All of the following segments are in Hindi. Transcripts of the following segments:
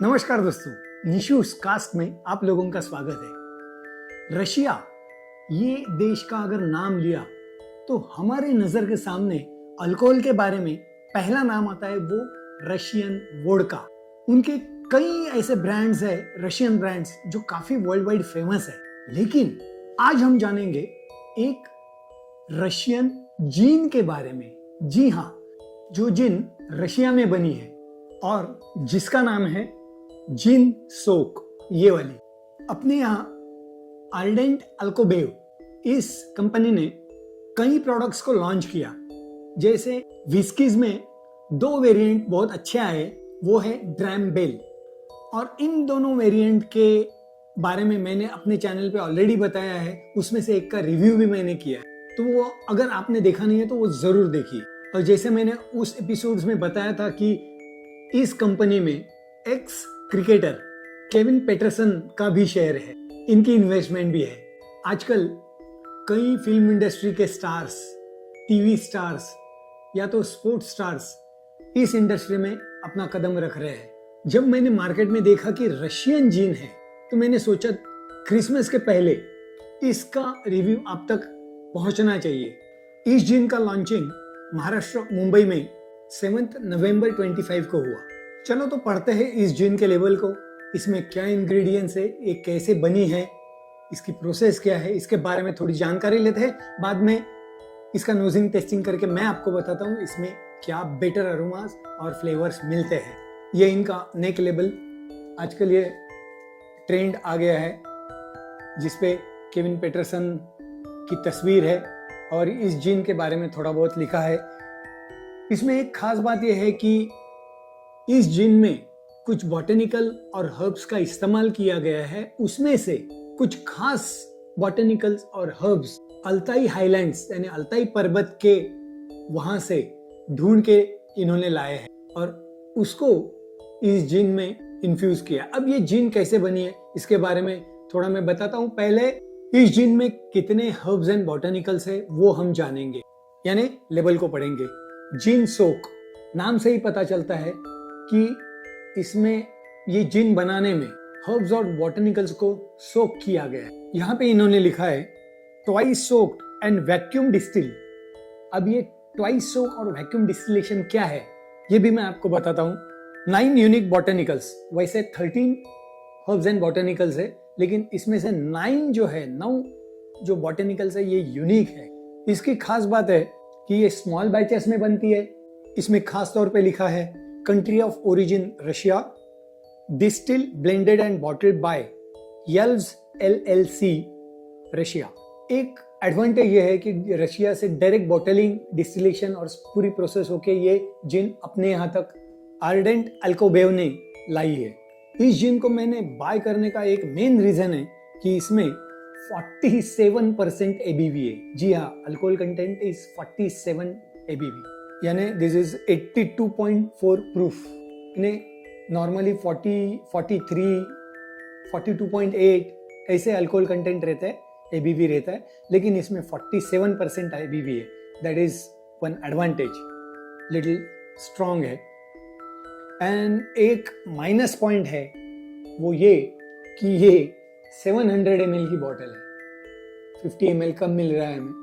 नमस्कार दोस्तों, निशूस कास्ट में आप लोगों का स्वागत है। रशिया ये देश का अगर नाम लिया तो हमारे नजर के सामने अल्कोहल के बारे में पहला नाम आता है वो रशियन वोडका। उनके कई ऐसे ब्रांड्स है, रशियन ब्रांड्स जो काफी वर्ल्ड वाइड फेमस है। लेकिन आज हम जानेंगे एक रशियन जीन के बारे में। जी हाँ, जो जिन रशिया में बनी है और जिसका नाम है जिन सोक। ये वाली अपने यहाँ आर्डेंट अल्कोबेव इस कंपनी ने कई प्रोडक्ट्स को लॉन्च किया। जैसे विस्कीज में दो वेरिएंट बहुत अच्छे आए, वो है ड्रैम बेल, और इन दोनों वेरिएंट के बारे में मैंने अपने चैनल पे ऑलरेडी बताया है। उसमें से एक का रिव्यू भी मैंने किया है, तो वो अगर आपने देखा नहीं है तो वो जरूर देखिए। और जैसे मैंने उस एपिसोड्स में बताया था कि इस कंपनी में एक्स क्रिकेटर केविन पेटरसन का भी शेयर है, इनकी इन्वेस्टमेंट भी है। आजकल कई फिल्म इंडस्ट्री के स्टार्स, टीवी स्टार्स या तो स्पोर्ट्स स्टार्स इस इंडस्ट्री में अपना कदम रख रहे हैं। जब मैंने मार्केट में देखा कि रशियन जीन है तो मैंने सोचा क्रिसमस के पहले इसका रिव्यू आप तक पहुंचना चाहिए। इस जीन का लॉन्चिंग महाराष्ट्र मुंबई में 7 नवंबर 25 को हुआ। चलो तो पढ़ते हैं इस जिन के लेवल को, इसमें क्या इंग्रेडिएंट्स है, ये कैसे बनी है, इसकी प्रोसेस क्या है, इसके बारे में थोड़ी जानकारी लेते हैं। बाद में इसका नोजिंग टेस्टिंग करके मैं आपको बताता हूँ इसमें क्या बेटर अरोमास और फ्लेवर्स मिलते हैं। ये इनका नेक लेबल, आजकल ये ट्रेंड आ गया है जिसपे केविन पेटरसन की तस्वीर है और इस जिन के बारे में थोड़ा बहुत लिखा है। इसमें एक खास बात यह है कि इस जिन में कुछ बॉटेनिकल और हर्ब्स का इस्तेमाल किया गया है। उसमें से कुछ खास बॉटेनिकल्स और हर्ब्स अल्ताई हाईलैंड्स यानी अल्ताई पर्वत के वहां से ढूंढ के इन्होंने लाए हैं और उसको इस जिन में इन्फ्यूज किया। अब ये जिन कैसे बनी है इसके बारे में थोड़ा मैं बताता हूँ। पहले इस जिन में कितने हर्ब्स एंड बॉटेनिकल्स है वो हम जानेंगे, यानी लेबल को पढ़ेंगे। जिन सोक नाम से ही पता चलता है कि इसमें ये जिन बनाने में हर्ब्स और बॉटेनिकल्स को सोक किया गया है। यहाँ पे इन्होंने लिखा है twice soaked and vacuum distil. अब ये ट्वाइस सोक और वैक्यूम डिस्टिलेशन क्या है ये भी मैं आपको बताता हूँ। 9 यूनिक बॉटेनिकल्स, वैसे 13 हर्ब्स एंड बॉटेनिकल्स है, लेकिन इसमें से 9 जो है, 9 जो बॉटेनिकल्स है ये यूनिक है। इसकी खास बात है कि ये स्मॉल बैचेस में बनती है। इसमें खास तौर पे लिखा है country of origin Russia, distil blended and bottled by येल्व्स LLC रशिया। एक एडवांटेज ये है कि रशिया से डायरेक्ट बॉटलिंग, डिस्टिलेशन और पूरी प्रोसेस होके ये जिन अपने यहाँ तक आर्डेंट अल्कोबेव ने लाई है। इस जिन को मैंने बाय करने का एक मेन रीजन है कि इसमें 47% ABV है। जी हाँ, अल्कोहल कंटेंट इज 47 ABV, यानी दिस इज 82.4 प्रूफ। इन्हें नॉर्मली 40, 43, 42.8 ऐसे अल्कोहल कंटेंट रहता है, ABV रहता है, लेकिन इसमें 47% ABV है। That is one advantage, little strong है। एंड एक माइनस पॉइंट है वो ये कि ये 700 ml की बॉटल है, 50 ml कम मिल रहा है हमें,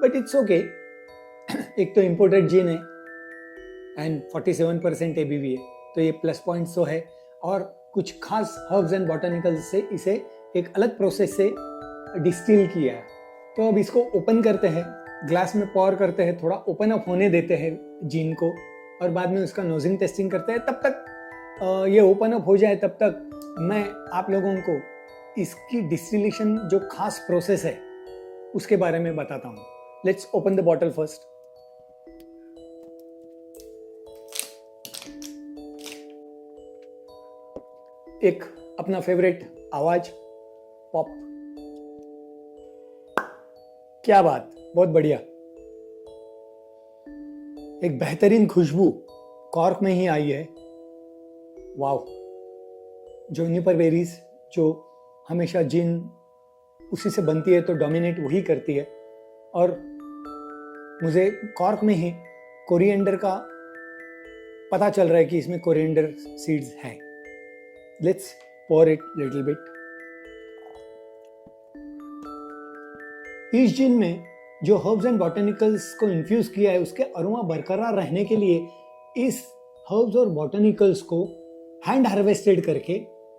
बट इट्स ओके। एक तो इम्पोर्टेड जिन है एंड 47% ABV है, तो ये प्लस पॉइंट तो है। और कुछ खास हर्ब्स एंड बॉटेनिकल्स से इसे एक अलग प्रोसेस से डिस्टिल किया है। तो अब इसको ओपन करते हैं, ग्लास में पॉर करते हैं, थोड़ा ओपन अप होने देते हैं जिन को, और बाद में उसका नोजिंग टेस्टिंग करते हैं। तब तक ये ओपन अप हो जाए तब तक मैं आप लोगों को इसकी डिस्टिलेशन जो खास प्रोसेस है उसके बारे में बताता हूँ। Let's open the bottle first. एक अपना फेवरेट आवाज, पॉप। क्या बात, बहुत बढ़िया। एक बेहतरीन खुशबू कॉर्क में ही आई है। वाव, जूनिपर बेरीज जो हमेशा जिन उसी से बनती है तो डोमिनेट वही करती है, और मुझे कॉर्क में ही कोरिएंडर का पता चल रहा है कि इसमें कोरिएंडर सीड्स हैं। Let's pour it little bit. इस जिन में जो हर्ब्स एंड बॉटनिकल्स को इन्फ्यूज किया है उसके अरोमा बरकरार रहने के लिए इस हर्ब्स और बॉटनिकल्स को हैंड हार्वेस्टेड करके,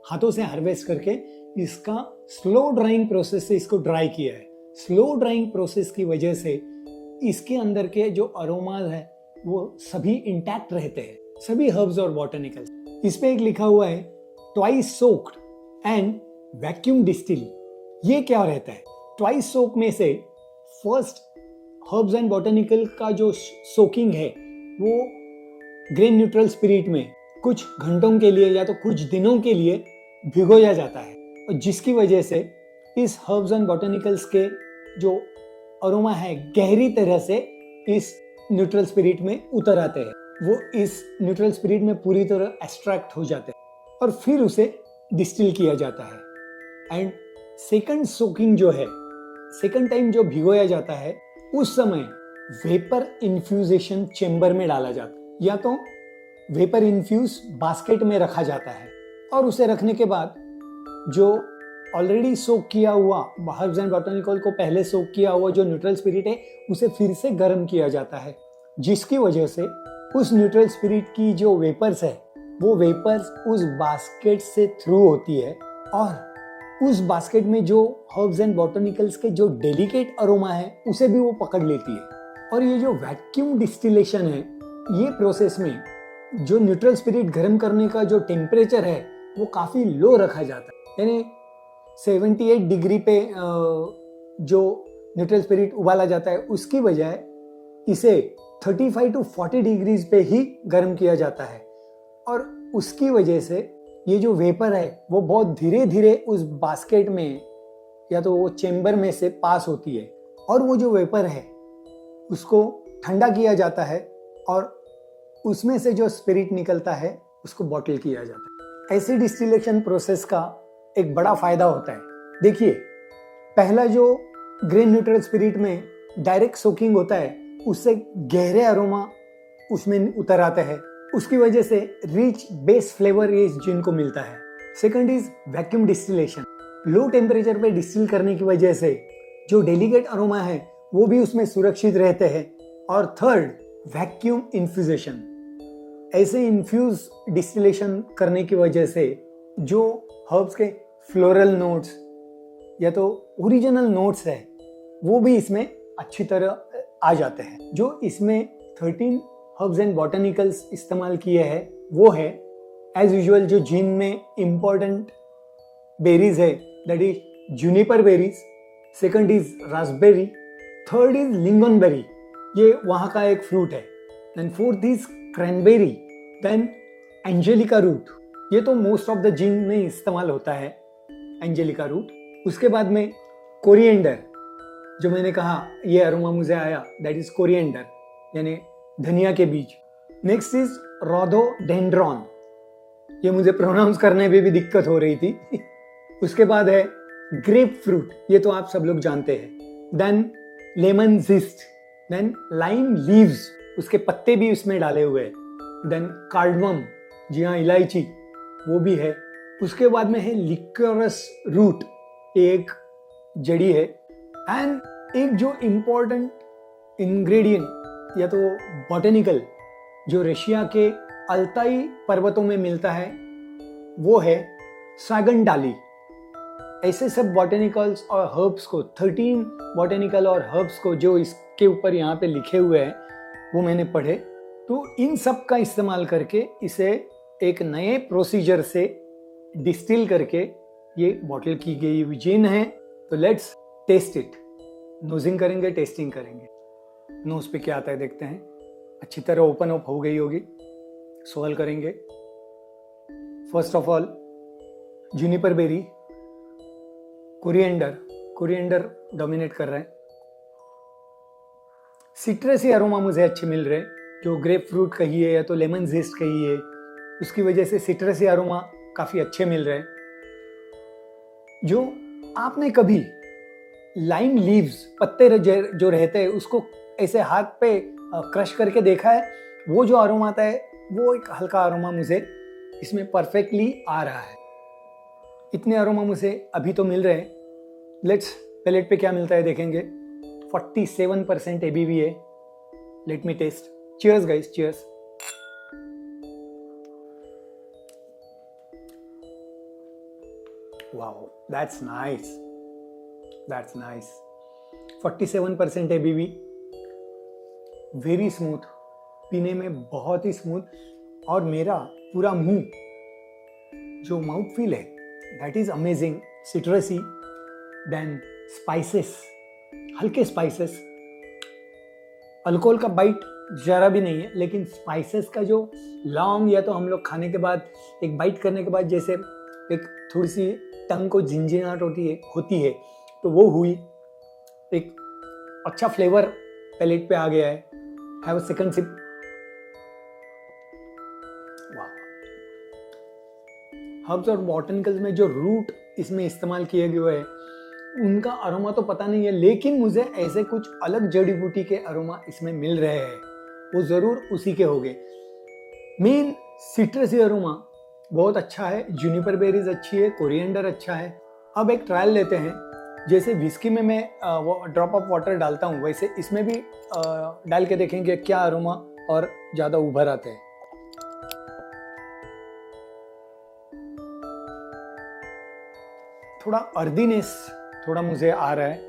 हाथों से हार्वेस्ट करके इसका स्लो ड्राइंग प्रोसेस से इसको ड्राई किया है। स्लो ड्राइंग प्रोसेस की वजह से इसके अंदर के जो अरोमाज है वो सभी इंटैक्ट रहते हैं, सभी हर्ब्स और बॉटनिकल्स। इस पे एक लिखा हुआ है twice soaked and vacuum distil. ये क्या रहता है? ट्वाइस सोक में से फर्स्ट हर्ब्स एंड बॉटनिकल का जो सोकिंग है वो ग्रेन न्यूट्रल स्पिरिट में कुछ घंटों के लिए या तो कुछ दिनों के लिए भिगोया जाता है, और जिसकी वजह से इस हर्ब्स एंड बॉटनिकल्स के जो अरोमा है गहरी तरह से इस न्यूट्रल स्पिरिट में उतर आते हैं। वो इस न्यूट्रल स्पिरिट में पूरी तरह एक्सट्रैक्ट हो जाते हैं और फिर उसे डिस्टिल किया जाता है। एंड सेकंड सोकिंग जो है, सेकंड टाइम जो भिगोया जाता है, उस समय वेपर इन्फ्यूजेशन चेंबर में डाला जाता है या तो वेपर इन्फ्यूज बास्केट में रखा जाता है, और उसे रखने के बाद जो ऑलरेडी सोक किया हुआ हर्ब्स एंड बॉटनिकल को पहले सोक किया हुआ जो न्यूट्रल स्पिरिट है उसे फिर से गर्म किया जाता है, जिसकी वजह से उस न्यूट्रल स्पिरिट की जो वेपर्स है वो वेपर्स उस बास्केट से थ्रू होती है और उस बास्केट में जो हर्ब्स एंड बॉटनिकल्स के जो डेलिकेट अरोमा है उसे भी वो पकड़ लेती है। और ये जो वैक्यूम डिस्टिलेशन है, ये प्रोसेस में जो न्यूट्रल स्पिरिट गर्म करने का जो टेम्परेचर है वो काफ़ी लो रखा जाता है, यानी 78 डिग्री पे जो न्यूट्रल स्पिरिट उबाला जाता है उसकी बजाय इसे 35 टू 40 डिग्रीज पे ही गर्म किया जाता है, और उसकी वजह से ये जो वेपर है वो बहुत धीरे धीरे उस बास्केट में या तो वो चेम्बर में से पास होती है, और वो जो वेपर है उसको ठंडा किया जाता है और उसमें से जो स्पिरिट निकलता है उसको बॉटल किया जाता है। ऐसे डिस्टिलेशन प्रोसेस का एक बड़ा फायदा होता है। देखिए, पहला जो ग्रेन न्यूट्रल स्पिरिट में डायरेक्ट सोकिंग होता है उससे गहरे अरोमा उसमें उतर आता है, उसकी वजह से रिच बेस फ्लेवर इस जिन को मिलता है। Second is vacuum distillation. Low temperature पे डिस्टिल करने की वजह से जो डेलिकेट अरोमा है वो भी उसमें सुरक्षित रहते हैं। और थर्ड, वैक्यूम इन्फ्यूजेशन। ऐसे इन्फ्यूज डिस्टिलेशन करने की वजह से जो हर्ब्स के फ्लोरल नोट्स या तो ओरिजिनल नोट्स है वो भी इसमें अच्छी तरह आ जाते हैं। जो इसमें 13 हर्ब्स एंड बॉटनिकल्स इस्तेमाल किए हैं वो है एज यूजुअल जो जिन में इम्पॉर्टेंट बेरीज है, that is juniper berries, second is raspberry, third is lingonberry, ये वहाँ का एक फ्रूट है, then fourth is cranberry, then angelica root, ये तो मोस्ट ऑफ द जिन में इस्तेमाल होता है एंजेलिका रूट। उसके बाद में कोरिएंडर, जो मैंने कहा ये अरोमा मुझे आया, दैट इज कोरिएंडर यानी धनिया के बीज। नेक्स्ट इज रोडोडेंड्रॉन, ये मुझे प्रोनाउंस करने में भी दिक्कत हो रही थी। उसके बाद है ग्रेप फ्रूट, ये तो आप सब लोग जानते हैं। Then lemon zest, then lime leaves, उसके पत्ते भी उसमें डाले हुए हैं। देन कार्डमम, जी हाँ इलायची, वो भी है। उसके बाद में है लिकोरस रूट, एक जड़ी है। एंड एक जो इम्पोर्टेंट इंग्रेडिएंट या तो बॉटेनिकल जो रशिया के अल्ताई पर्वतों में मिलता है वो है सागनडाली। ऐसे सब बॉटेनिकल्स और हर्ब्स को 13 बॉटेनिकल और हर्ब्स को जो इसके ऊपर यहाँ पे लिखे हुए हैं वो मैंने पढ़े, तो इन सब का इस्तेमाल करके इसे एक नए प्रोसीजर से डिस्टिल करके ये बॉटल की गई हुई जिन है। तो लेट्स टेस्ट इट। नोजिंग करेंगे, टेस्टिंग करेंगे। नोज पे क्या आता है देखते हैं। अच्छी तरह ओपन अप हो गई होगी, सॉल्व करेंगे। First of all juniper berry, coriander dominate कर रहे हैं। सिट्रसी अरोमा मुझे अच्छे मिल रहे हैं, जो ग्रेप फ्रूट कहिए या तो लेमन जिस्ट कहिए, उसकी वजह से सिट्रसी अरोमा काफ़ी अच्छे मिल रहे हैं। जो आपने कभी लाइम लीव्स पत्ते जो रहते हैं उसको ऐसे हाथ पे क्रश करके देखा है, वो जो अरोमा आता है वो एक हल्का अरोमा मुझे इसमें परफेक्टली आ रहा है। इतने अरोमा मुझे अभी तो मिल रहे हैं। लेट्स पैलेट पे क्या मिलता है देखेंगे। 47% ABV है। Let me taste. Cheers guys, cheers. Wow, that's nice, that's nice. 47% ABV, very smooth, पीने में बहुत ही स्मूथ। और मेरा पूरा मुंह, जो माउथ फील है, that is amazing. Citrusy, then spices, हल्के स्पाइसेस। अल्कोहल का बाइट जरा भी नहीं है, लेकिन स्पाइसेस का जो लॉन्ग, या तो हम लोग खाने के बाद एक बाइट करने के बाद जैसे एक थोड़ी सी टंग को झिंझिनाहट होती है, तो वो हुई। एक अच्छा फ्लेवर पैलेट पे आ गया है। Have a second sip. Herbs और बॉटनिकल्स में जो रूट इसमें इस्तेमाल किए गए हैं, उनका अरोमा तो पता नहीं है, लेकिन मुझे ऐसे कुछ अलग जड़ी बूटी के अरोमा इसमें मिल रहे हैं। वो जरूर उसी के होंगे। मेन सिट्रसी अरोमा बहुत अच्छा है। जूनिपर बेरीज अच्छी है, कोरिएंडर अच्छा है। अब एक ट्रायल लेते हैं। जैसे विस्की में मैं ड्रॉप ऑफ वाटर डालता हूँ, वैसे इसमें भी डाल के देखेंगे क्या अरोमा और ज़्यादा उभर आते हैं। थोड़ा अर्दीनेस थोड़ा मुझे आ रहा है।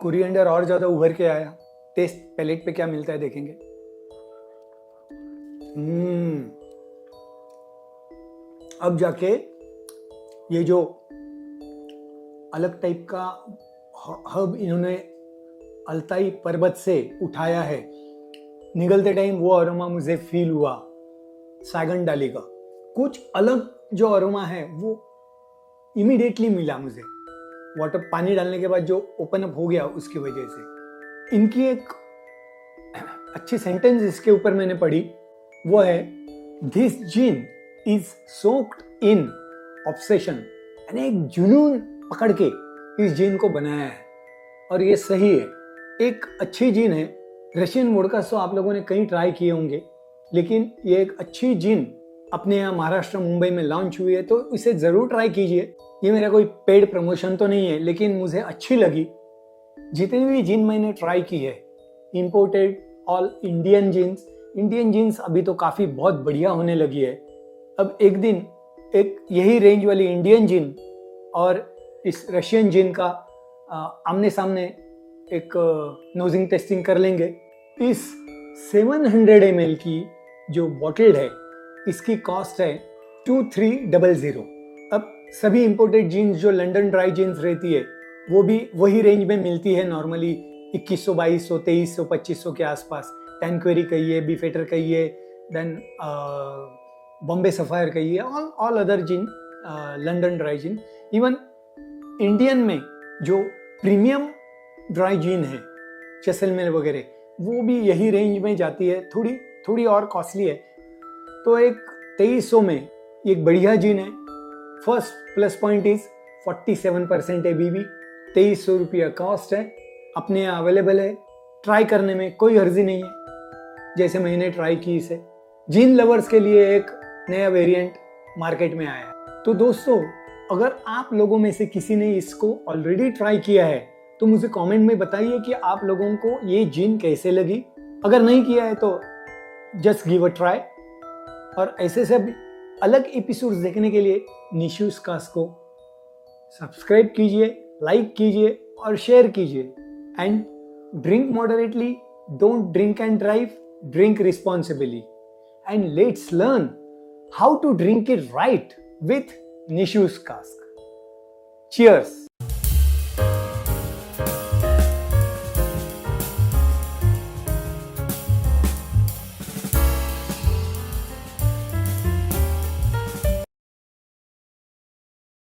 कोरिएंडर और ज़्यादा उभर के आया। टेस्ट पैलेट पे क्या मिलता है देखेंगे। अब जाके ये जो अलग टाइप का हर्ब इन्होंने अल्ताई पर्वत से उठाया है, निगलते टाइम वो अरोमा मुझे फील हुआ। सैगन डाली का कुछ अलग जो अरोमा है वो इमीडिएटली मिला मुझे। वाटर पानी डालने के बाद जो ओपन अप हो गया उसकी वजह से। इनकी एक अच्छी सेंटेंस इसके ऊपर मैंने पढ़ी, वो है this gin is soaked in obsession. यानी एक जुनून पकड़ के इस जिन को बनाया है, और ये सही है। एक अच्छी जिन है। रशियन वोडका तो आप लोगों ने कहीं ट्राई किए होंगे, लेकिन ये एक अच्छी जिन अपने यहाँ महाराष्ट्र मुंबई में लॉन्च हुई है, तो इसे ज़रूर ट्राई कीजिए। ये मेरा कोई पेड प्रमोशन तो नहीं है, लेकिन मुझे अच्छी लगी। जितनी भी जिन मैंने ट्राई की है, इम्पोर्टेड ऑल इंडियन जीन्स अभी तो काफ़ी बहुत बढ़िया होने लगी है। अब एक दिन एक यही रेंज वाली इंडियन जिन और इस रशियन जिन का आमने सामने एक नोजिंग टेस्टिंग कर लेंगे। इस 700 ml की जो बॉटल है, इसकी कॉस्ट है 2300। अब सभी इंपोर्टेड जीन्स जो लंदन ड्राई जीन्स रहती है, वो भी वही रेंज में मिलती है नॉर्मली 2100, 2200, 2300, 2500 के आसपास। टैंक्वेरी कहिए, बीफेटर कहिए, देन बॉम्बे सफायर कहिए, ऑल अदर जिन, लंदन ड्राई जिन। इवन इंडियन में जो प्रीमियम ड्राई जिन है, जैसलमेर वगैरह, वो भी यही रेंज में जाती है। थोड़ी और कॉस्टली है। तो एक 2300 में एक बढ़िया जिन है। First plus point is 47% ABV, 2300 रुपया कॉस्ट है। अपने यहाँ अवेलेबल है। ट्राई करने में कोई हर्जी नहीं है, जैसे मैंने ट्राई की इसे। जिन लवर्स के लिए एक नया वेरिएंट मार्केट में आया है। तो दोस्तों, अगर आप लोगों में से किसी ने इसको ऑलरेडी ट्राई किया है, तो मुझे कमेंट में बताइए कि आप लोगों को ये जिन कैसे लगी। अगर नहीं किया है तो जस्ट गिव अ ट्राई। और ऐसे सब अलग एपिसोड्स देखने के लिए निशूज कास्ट को सब्सक्राइब कीजिए, लाइक कीजिए और शेयर कीजिए। And drink moderately, don't drink and drive, drink responsibly. And let's learn how to drink it right with Nishu's cast. Cheers!